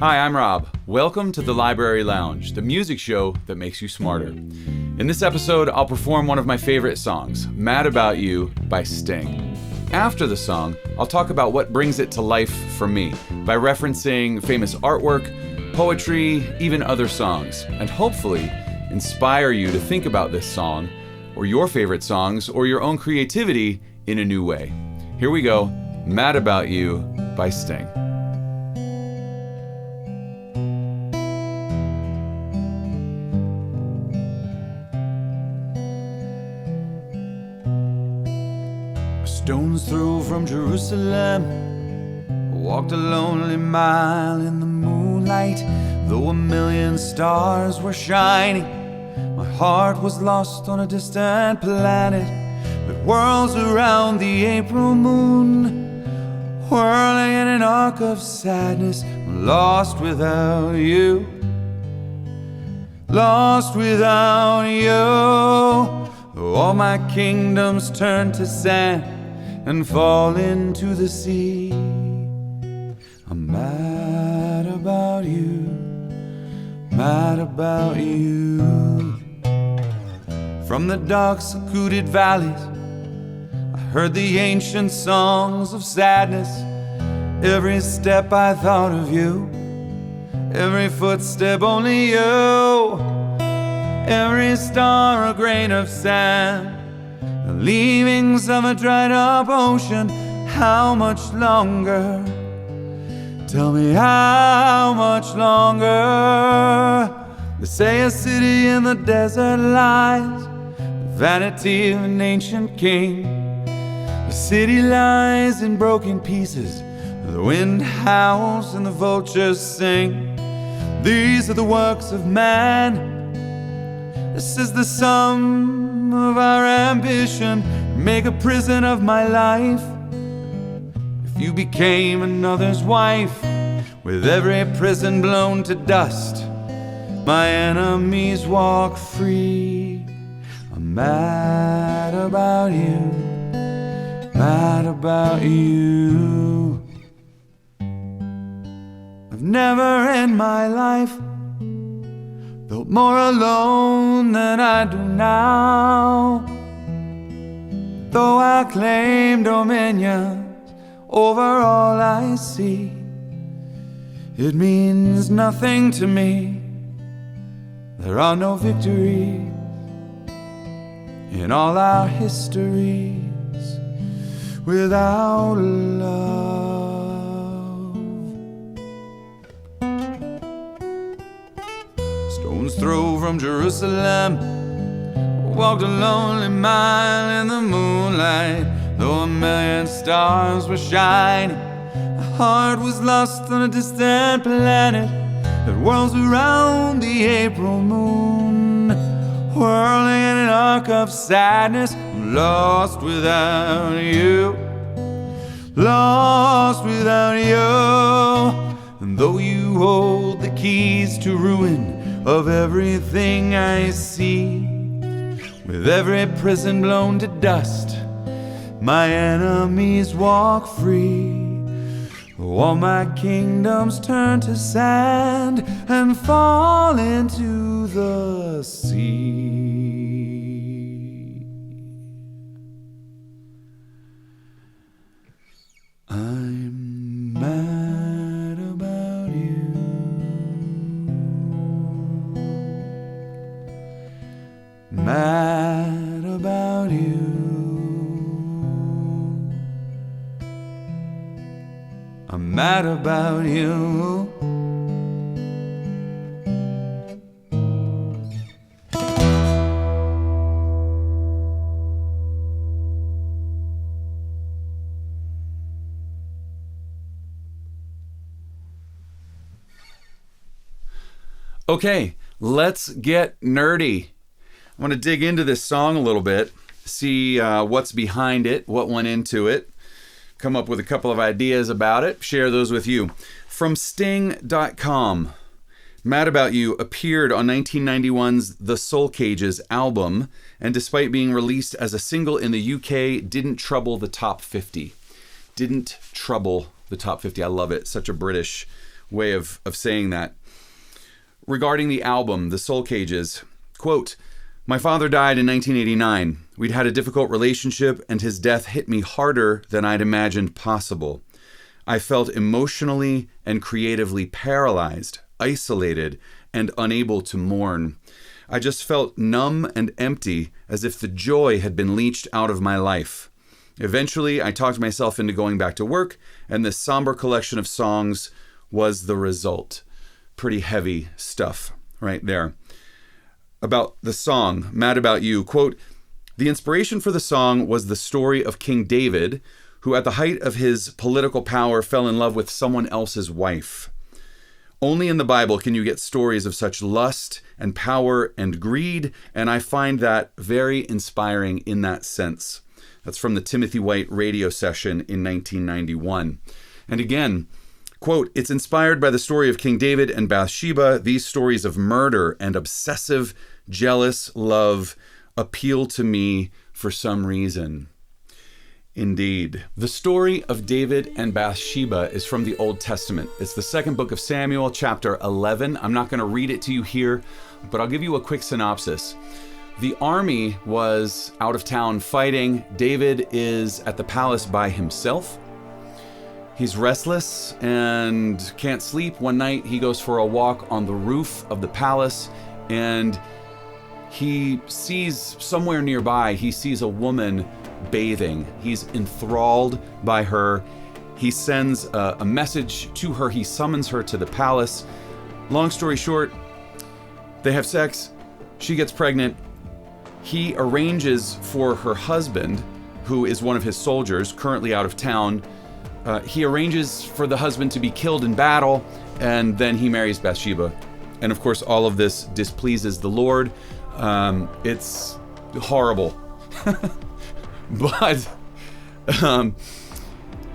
Hi, I'm Rob. Welcome to the Library Lounge, the music show that makes you smarter. In this episode, I'll perform one of my favorite songs, Mad About You by Sting. After the song, I'll talk about what brings it to life for me by referencing famous artwork, poetry, even other songs, and hopefully inspire you to think about this song, or your favorite songs, or your own creativity in a new way. Here we go, Mad About You by Sting. Stone's throw from Jerusalem, walked a lonely mile in the moonlight. Though a million stars were shining, my heart was lost on a distant planet that whirls around the April moon, whirling in an arc of sadness. I'm lost without you, lost without you. Though all my kingdoms turn to sand and fall into the sea, I'm mad about you, mad about you. From the dark secluded valleys, I heard the ancient songs of sadness. Every step I thought of you, every footstep only you, every star a grain of sand, the leavings of a dried up ocean. How much longer? Tell me how much longer? They say a city in the desert lies, the vanity of an ancient king. The city lies in broken pieces, the wind howls and the vultures sing. These are the works of man, this is the sum of our ambition. Make a prison of my life. If you became another's wife, with every prison blown to dust, my enemies walk free. I'm mad about you, mad about you. I've never in my life felt more alone than I do now. Though I claim dominion over all I see, it means nothing to me. There are no victories in all our histories without love. Stone's throw from Jerusalem, walked a lonely mile in the moonlight. Though a million stars were shining, my heart was lost on a distant planet that whirls around the April moon, whirling in an arc of sadness. I'm lost without you, lost without you. And though you hold the keys to ruin of everything I see, with every prison blown to dust, my enemies walk free. All my kingdoms turn to sand and fall into the sea. I'm mad about you, mad about you. I'm mad about you. Okay, let's get nerdy. I want to dig into this song a little bit, see what's behind it, what went into it, come up with a couple of ideas about it, share those with you. From Sting.com, Mad About You appeared on 1991's The Soul Cages album, and despite being released as a single in the UK, didn't trouble the top 50. Didn't trouble the top 50. I love it. Such a British way of saying that. Regarding the album, The Soul Cages, quote, "My father died in 1989. We'd had a difficult relationship, and his death hit me harder than I'd imagined possible. I felt emotionally and creatively paralyzed, isolated, and unable to mourn. I just felt numb and empty, as if the joy had been leached out of my life. Eventually, I talked myself into going back to work, and this somber collection of songs was the result." Pretty heavy stuff right there. About the song, Mad About You, quote, "The inspiration for the song was the story of King David, who at the height of his political power fell in love with someone else's wife. Only in the Bible can you get stories of such lust and power and greed, and I find that very inspiring in that sense." That's from the Timothy White radio session in 1991. And again, quote, "It's inspired by the story of King David and Bathsheba. These stories of murder and obsessive, jealous love appeal to me for some reason." Indeed. The story of David and Bathsheba is from the Old Testament. It's the second book of Samuel, chapter 11. I'm not going to read it to you here, but I'll give you a quick synopsis. The army was out of town fighting. David is at the palace by himself. He's restless and can't sleep. One night he goes for a walk on the roof of the palace, and he sees somewhere nearby, he sees a woman bathing. He's enthralled by her. He sends a message to her. He summons her to the palace. Long story short, they have sex. She gets pregnant. He arranges for her husband, who is one of his soldiers, currently out of town. He arranges for the husband to be killed in battle, and then he marries Bathsheba. And of course, all of this displeases the Lord. It's horrible. But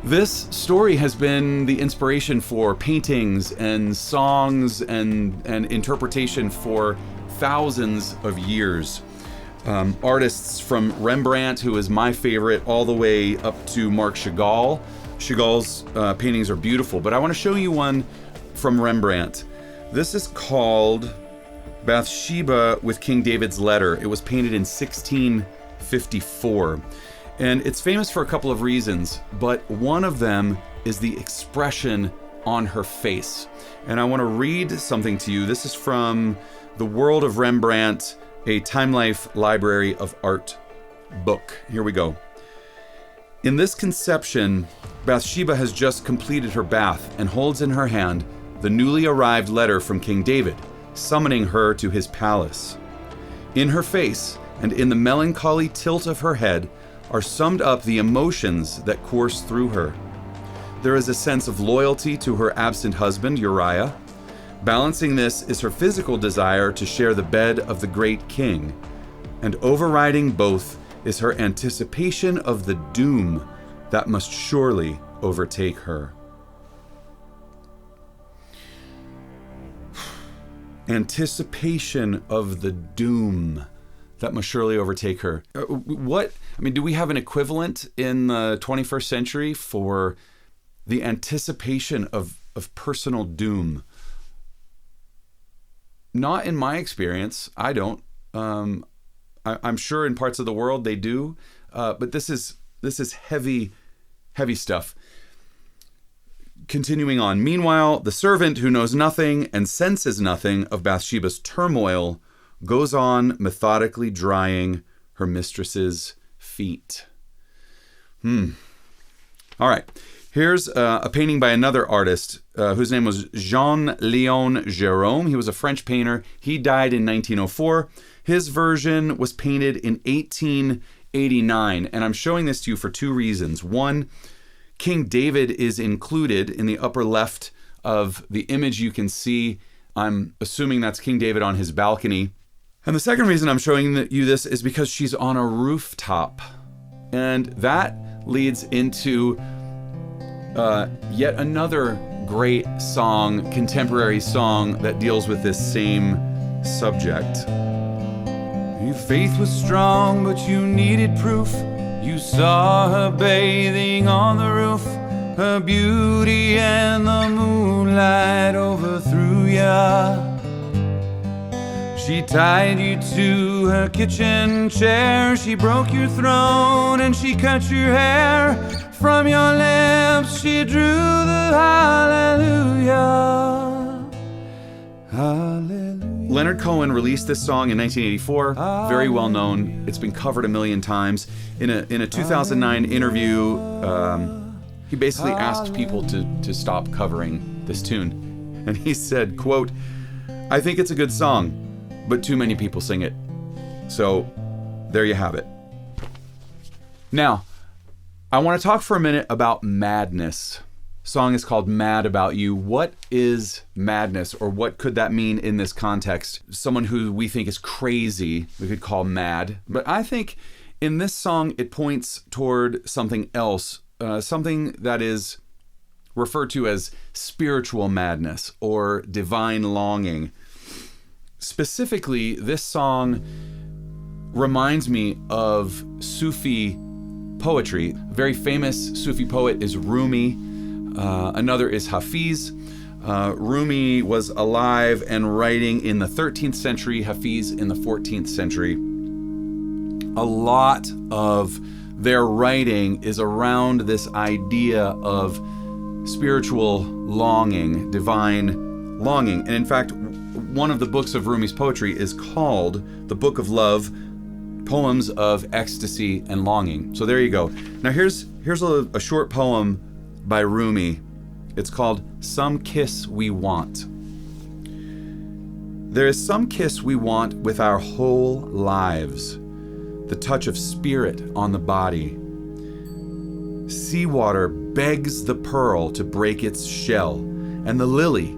this story has been the inspiration for paintings and songs and interpretation for thousands of years. Artists from Rembrandt, who is my favorite, all the way up to Marc Chagall. Chagall's paintings are beautiful, but I want to show you one from Rembrandt. This is called Bathsheba with King David's Letter. It was painted in 1654. And it's famous for a couple of reasons, but one of them is the expression on her face. And I want to read something to you. This is from The World of Rembrandt, a Time Life Library of Art book. Here we go. In this conception, Bathsheba has just completed her bath and holds in her hand the newly arrived letter from King David, summoning her to his palace. In her face and in the melancholy tilt of her head are summed up the emotions that course through her. There is a sense of loyalty to her absent husband, Uriah. Balancing this is her physical desire to share the bed of the great king. And overriding both is her anticipation of the doom that must surely overtake her. Anticipation of the doom that must surely overtake her. Do we have an equivalent in the 21st century for the anticipation of personal doom? Not in my experience. I don't. I'm sure in parts of the world they do, but this is heavy stuff. Continuing on. Meanwhile, the servant who knows nothing and senses nothing of Bathsheba's turmoil goes on methodically drying her mistress's feet. All right. Here's a painting by another artist whose name was Jean-Léon Gérôme. He was a French painter. He died in 1904. His version was painted in 1889. And I'm showing this to you for two reasons. One, King David is included in the upper left of the image you can see. I'm assuming that's King David on his balcony. And the second reason I'm showing you this is because she's on a rooftop. And that leads into yet another great song, contemporary song, that deals with this same subject. Your faith was strong, but you needed proof. You saw her bathing on the roof Her beauty and the moonlight overthrew ya. She tied you to her kitchen chair. She broke your throat and she cut your hair. From your lips she drew the hallelujah. Hallelujah. Leonard Cohen released this song in 1984, very well known. It's been covered a million times. In a 2009 interview, he basically asked people to stop covering this tune. And he said, quote, "I think it's a good song, but too many people sing it." So there you have it. Now, I want to talk for a minute about madness. Song is called Mad About You. What is madness, or what could that mean in this context? Someone who we think is crazy, we could call mad. But I think in this song, it points toward something else, something that is referred to as spiritual madness or divine longing. Specifically, this song reminds me of Sufi poetry. A very famous Sufi poet is Rumi. Another is Hafiz. Rumi was alive and writing in the 13th century, Hafiz in the 14th century. A lot of their writing is around this idea of spiritual longing, divine longing. And in fact, one of the books of Rumi's poetry is called The Book of Love, Poems of Ecstasy and Longing. So there you go. Now here's a short poem by Rumi. It's called Some Kiss We Want. There is some kiss we want with our whole lives, the touch of spirit on the body. Seawater begs the pearl to break its shell, and the lily,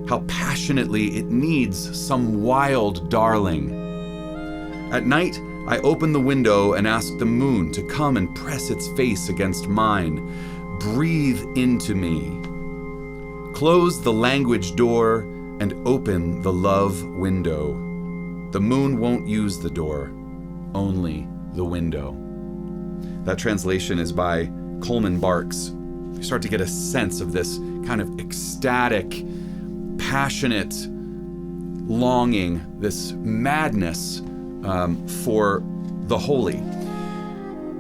how passionately it needs some wild darling. At night, I open the window and ask the moon to come and press its face against mine. Breathe into me. Close the language door and open the love window. The moon won't use the door, only the window. That translation is by Coleman Barks. You start to get a sense of this kind of ecstatic, passionate longing, this madness for the holy.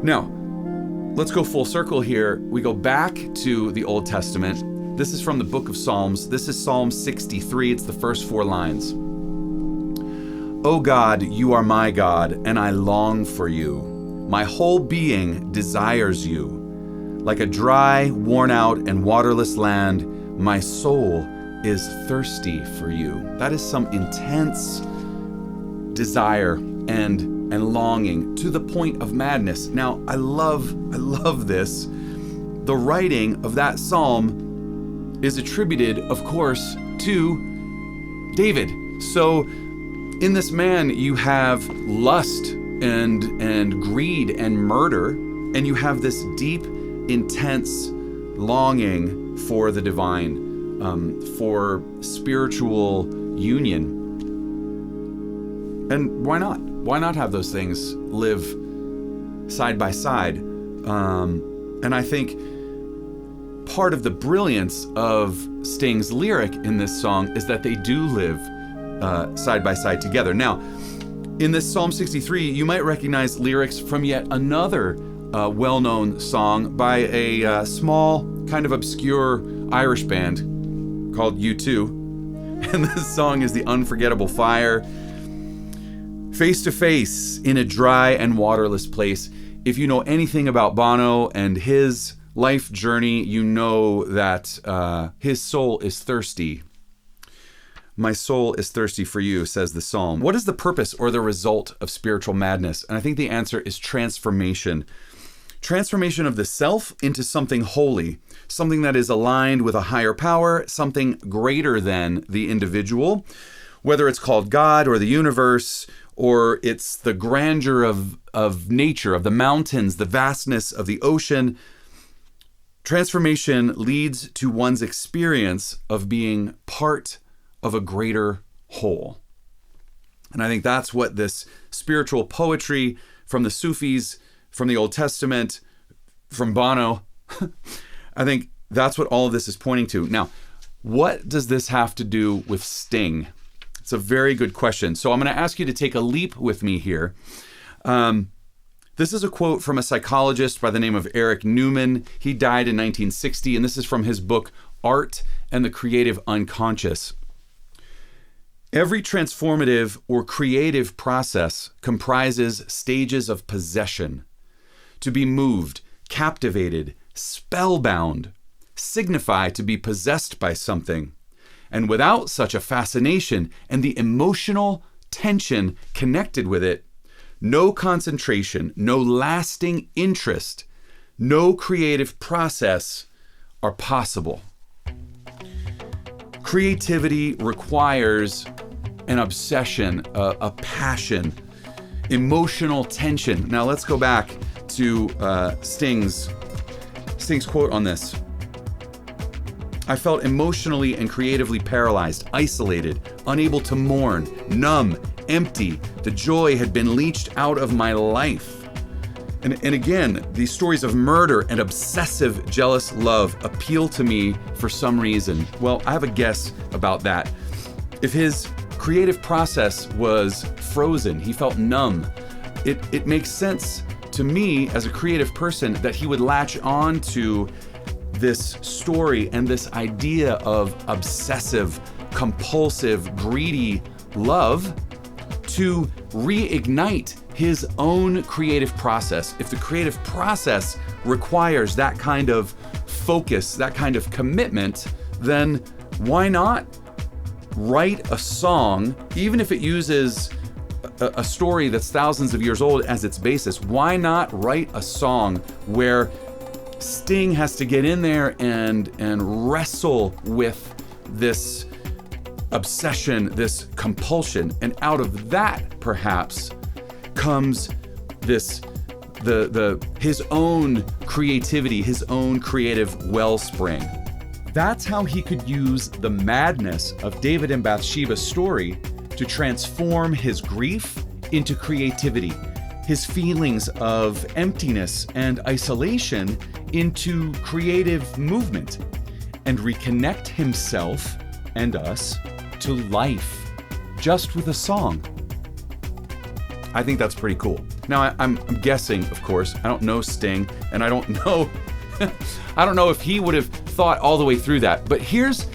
Now, let's go full circle here. We go back to the Old Testament. This is from the book of Psalms. This is Psalm 63. It's the first 4 lines. O God, you are my God, and I long for you. My whole being desires you. Like a dry, worn out, and waterless land, my soul is thirsty for you. That is some intense desire and longing to the point of madness. Now, I love this. The writing of that psalm is attributed, of course, to David. So in this man, you have lust and greed and murder, and you have this deep, intense longing for the divine, for spiritual union. And why not? Why not have those things live side by side? And I think part of the brilliance of Sting's lyric in this song is that they do live side by side together. Now, in this Psalm 63, you might recognize lyrics from yet another well-known song by a small, kind of obscure Irish band called U2. And this song is The Unforgettable Fire. Face to face in a dry and waterless place. If you know anything about Bono and his life journey, you know that his soul is thirsty. My soul is thirsty for you, says the psalm. What is the purpose or the result of spiritual madness? And I think the answer is transformation. Transformation of the self into something holy, something that is aligned with a higher power, something greater than the individual, whether it's called God or the universe, or it's the grandeur of nature, of the mountains, the vastness of the ocean. Transformation leads to one's experience of being part of a greater whole. And I think that's what this spiritual poetry from the Sufis, from the Old Testament, from Bono, I think that's what all of this is pointing to. Now, what does this have to do with Sting? It's a very good question. So I'm going to ask you to take a leap with me here. This is a quote from a psychologist by the name of Eric Newman. He died in 1960, and this is from his book, Art and the Creative Unconscious. Every transformative or creative process comprises stages of possession. To be moved, captivated, spellbound, signify to be possessed by something. And without such a fascination and the emotional tension connected with it, no concentration, no lasting interest, no creative process are possible. Creativity requires an obsession, a passion, emotional tension. Now let's go back to Sting's quote on this. I felt emotionally and creatively paralyzed, isolated, unable to mourn, numb, empty. The joy had been leached out of my life. And again, these stories of murder and obsessive, jealous love appeal to me for some reason. Well, I have a guess about that. If his creative process was frozen, he felt numb, it makes sense to me as a creative person that he would latch on to this story and this idea of obsessive, compulsive, greedy love to reignite his own creative process. If the creative process requires that kind of focus, that kind of commitment, then why not write a song, even if it uses a story that's thousands of years old as its basis? Why not write a song where Sting has to get in there and wrestle with this obsession, this compulsion, and out of that perhaps comes this his own creativity, his own creative wellspring. That's how he could use the madness of David and Bathsheba's story to transform his grief into creativity, his feelings of emptiness and isolation into creative movement, and reconnect himself and us to life just with a song. I think that's pretty cool. Now, I'm guessing, of course, I don't know Sting, and I don't know if he would have thought all the way through that. But here's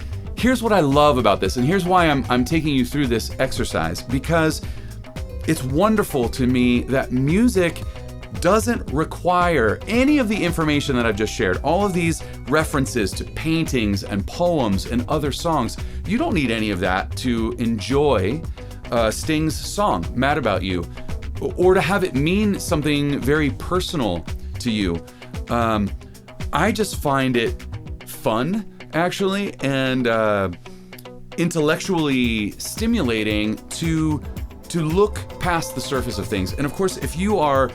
what I love about this, and here's why I'm taking you through this exercise, because it's wonderful to me that music doesn't require any of the information that I've just shared, all of these references to paintings and poems and other songs. You don't need any of that to enjoy Sting's song, Mad About You, or to have it mean something very personal to you. I just find it fun, actually, and intellectually stimulating to look past the surface of things. And of course, if you are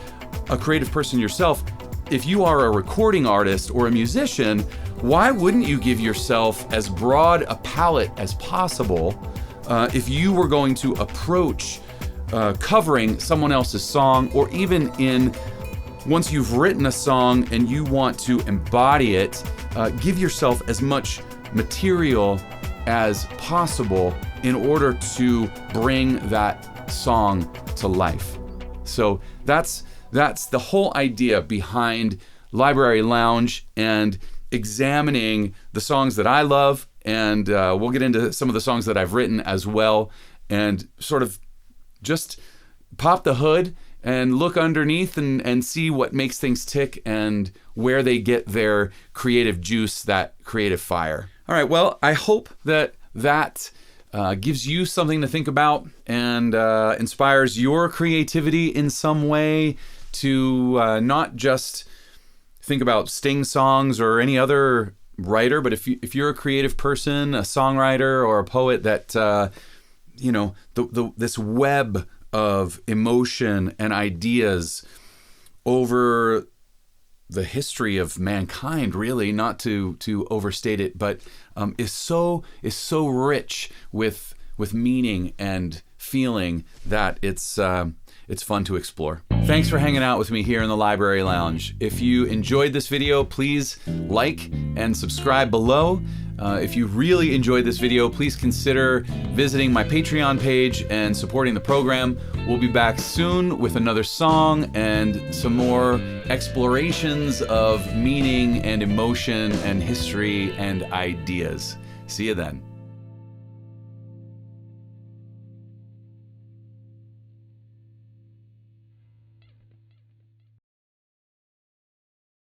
a creative person yourself, if you are a recording artist or a musician, why wouldn't you give yourself as broad a palette as possible if you were going to approach covering someone else's song, or even once you've written a song and you want to embody it, give yourself as much material as possible in order to bring that song to life. So that's the whole idea behind Library Lounge and examining the songs that I love, and we'll get into some of the songs that I've written as well, and sort of just pop the hood and look underneath and see what makes things tick and where they get their creative juice, that creative fire. All right, well, I hope that gives you something to think about and inspires your creativity in some way to not just think about Sting songs or any other writer, but if you're a creative person, a songwriter or a poet that this web of emotion and ideas over the history of mankind, really, not to overstate it, but is so rich with meaning and feeling that it's fun to explore. Thanks for hanging out with me here in the Library Lounge. If you enjoyed this video, please like and subscribe below. If you really enjoyed this video, please consider visiting my Patreon page and supporting the program. We'll be back soon with another song and some more explorations of meaning and emotion and history and ideas. See you then.